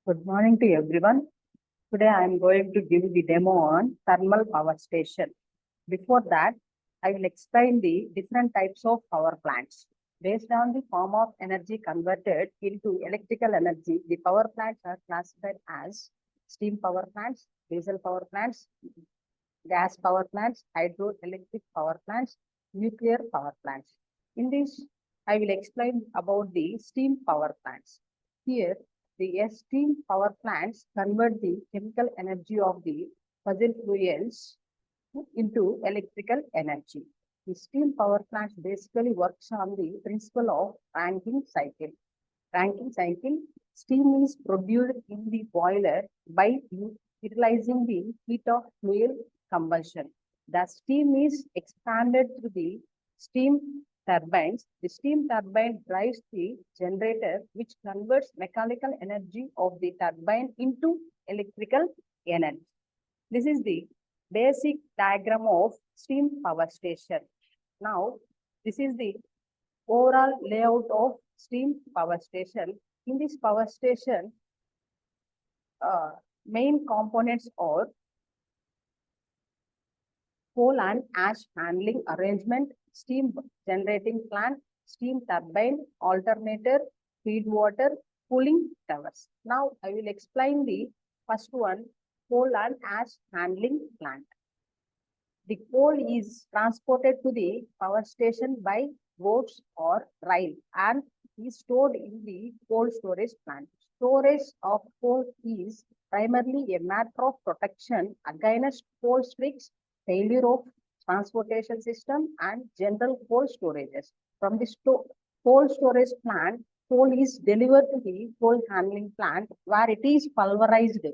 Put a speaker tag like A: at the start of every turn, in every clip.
A: Good morning to everyone. Today I am going to give the demo on thermal power station. Before that, I will explain the different types of power plants. Based on the form of energy converted into electrical energy, the power plants are classified as steam power plants, diesel power plants, gas power plants, hydroelectric power plants, nuclear power plants. In this, I will explain about the steam power plants. Here, the steam power plants convert the chemical energy of the fossil fuels into electrical energy. The steam power plants basically works on the principle of Rankine cycle. Rankine cycle, steam is produced in the boiler by utilizing the heat of fuel combustion. The steam is expanded through the steam turbines. The steam turbine drives the generator, which converts mechanical energy of the turbine into electrical energy. This is the basic diagram of steam power station. Now, this is the overall layout of steam power station. In this power station, main components are coal and ash handling arrangement, steam generating plant, steam turbine, alternator, feed water, cooling towers. Now I will explain the first one, coal and ash handling plant. The coal is transported to the power station by boats or rail and is stored in the coal storage plant. Storage of coal is primarily a matter of protection against coal streaks, failure of transportation system, and general coal storages. From the coal storage plant, coal is delivered to the coal handling plant where it is pulverized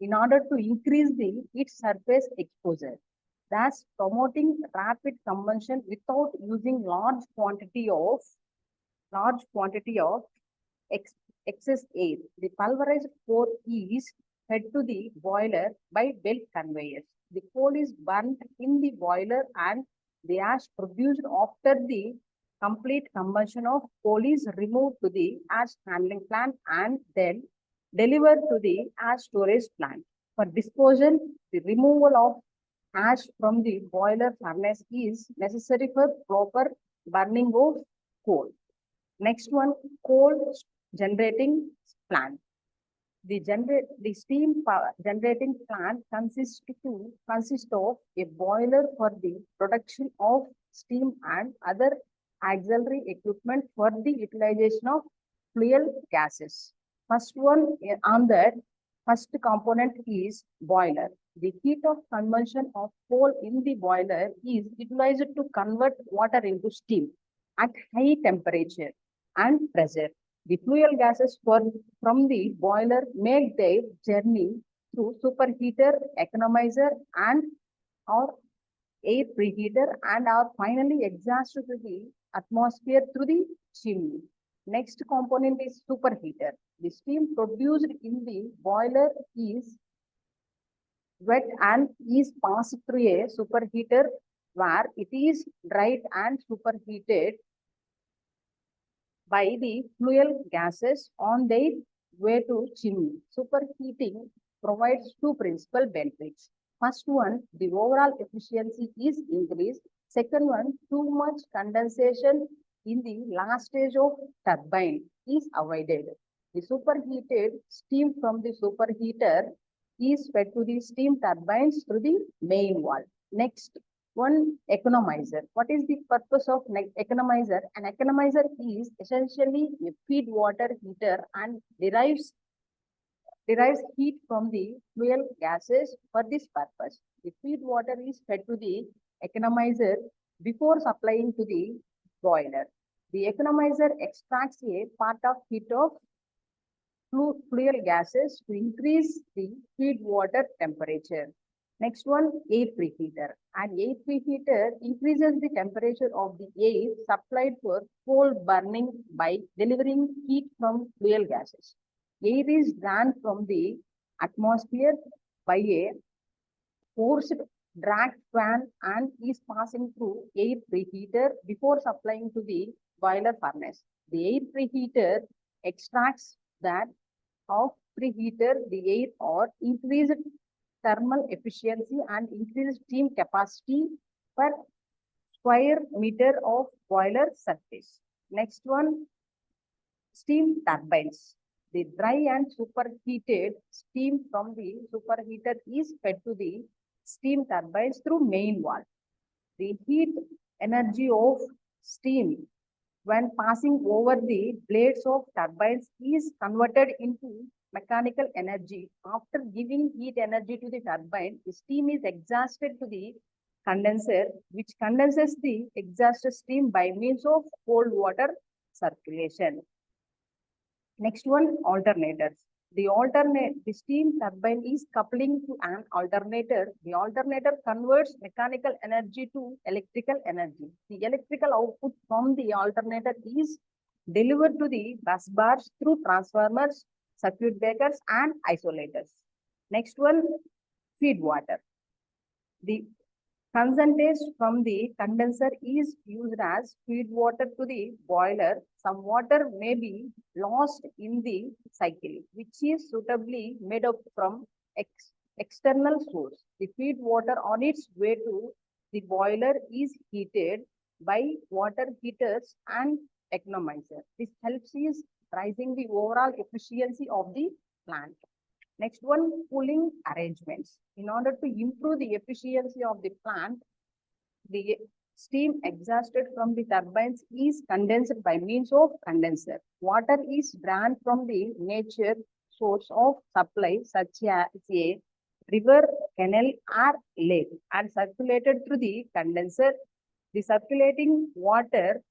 A: in order to increase its surface exposure, thus promoting rapid combustion without using large quantity of excess air. The pulverized coal is fed to the boiler by belt conveyors. The coal is burnt in the boiler and the ash produced after the complete combustion of coal is removed to the ash handling plant and then delivered to the ash storage plant. For disposal, the removal of ash from the boiler furnace is necessary for proper burning of coal. Next one, coal generating plant. The steam power generating plant consists of a boiler for the production of steam and other auxiliary equipment for the utilization of fuel gases. First one on that, first component is boiler. The heat of conversion of coal in the boiler is utilized to convert water into steam at high temperature and pressure. The fuel gases from the boiler make their journey through superheater, economizer, and or air preheater and are finally exhausted to the atmosphere through the chimney. Next component is superheater. The steam produced in the boiler is wet and is passed through a superheater where it is dried and superheated by the fuel gases on their way to chimney. Superheating provides two principal benefits. First one, the overall efficiency is increased. Second one, too much condensation in the last stage of turbine is avoided. The superheated steam from the superheater is fed to the steam turbines through the main valve. Next one, economizer. What is the purpose of economizer? An economizer is essentially a feed water heater and derives heat from the fuel gases for this purpose. The feed water is fed to the economizer before supplying to the boiler. The economizer extracts a part of heat of fuel gases to increase the feed water temperature. Next one, air preheater. An air preheater increases the temperature of the air supplied for coal burning by delivering heat from fuel gases. Air is drawn from the atmosphere by a forced drag fan and is passing through air preheater before supplying to the boiler furnace. The air preheater extracts that of preheated the air or increased thermal efficiency and increased steam capacity per square meter of boiler surface. Next one, steam turbines. The dry and superheated steam from the superheater is fed to the steam turbines through main valve. The heat energy of steam when passing over the blades of turbines is converted into mechanical energy. After giving heat energy to the turbine, the steam is exhausted to the condenser, which condenses the exhausted steam by means of cold water circulation. Next one, alternators. The steam turbine is coupling to an alternator. The alternator converts mechanical energy to electrical energy. The electrical output from the alternator is delivered to the bus bars through transformers, circuit breakers, and isolators. Next one, feed water. The concentrate from the condenser is used as feed water to the boiler. Some water may be lost in the cycle, which is suitably made up from external source. The feed water on its way to the boiler is heated by water heaters and economizer. This helps is rising the overall efficiency of the plant. Next one, cooling arrangements. In order to improve the efficiency of the plant, the steam exhausted from the turbines is condensed by means of condenser. Water is drawn from the nature source of supply such as a river, canal or lake and circulated through the condenser. The circulating water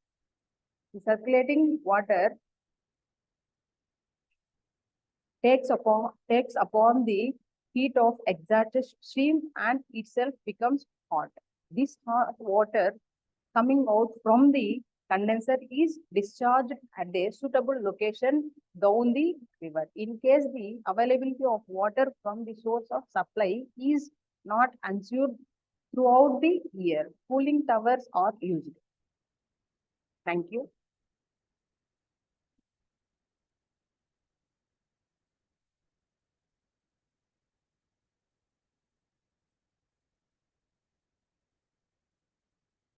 A: takes upon the heat of exhausted stream and itself becomes hot. This hot water coming out from the condenser is discharged at a suitable location down the river. In case the availability of water from the source of supply is not ensured throughout the year, cooling towers are used. Thank you.